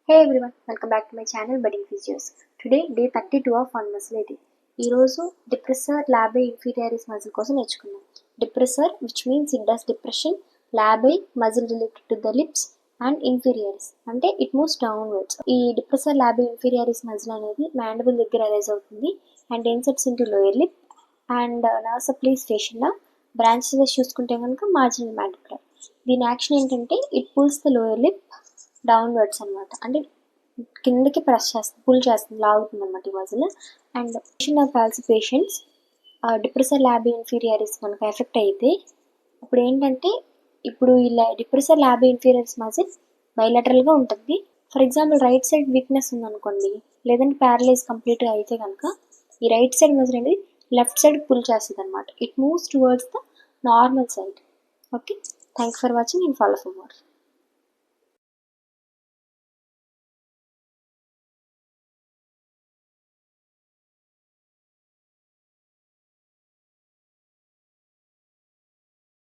Hey everyone, welcome back to my channel Budding Physios. Today day 32 of Fun Muscle Day. ఈ రోజు depressor labii inferioris muscle కోసం నేర్చుకుందాం. Depressor, which means it does depression, labii muscle related to the lips and inferioris అంటే it moves downwards. ఈ depressor labii inferioris muscle అనేది mandible దగ్గర arise అవుతుంది and inserts into lower lip and nerve supply facial branches వేసి చూసుకుంటే కనుక marginal mandibular. దీని action ఏంటంటే it pulls the lower lip downwards అనమాట, అంటే కిందకి ప్రెస్ చేస్తుంది, పుల్ చేస్తుంది, లాగుతుంది అనమాట ఈ muscle. And palsy patients depressor labii inferioris కనుక ఎఫెక్ట్ అయితే ఇప్పుడు ఏంటంటే ఇలా డిప్రెసర్ లాబీ ఇన్ఫీరియరిస్ మజిల్ బైలాటరల్గా ఉంటుంది. For example right side weakness ఉందనుకోండి, లేదంటే ప్యారలైజ్ కంప్లీట్గా అయితే కనుక ఈ రైట్ సైడ్ మజిల్ అనేది లెఫ్ట్ సైడ్ పుల్ చేస్తుంది అనమాట. It moves towards the normal side. Okay, thanks for watching and follow for more.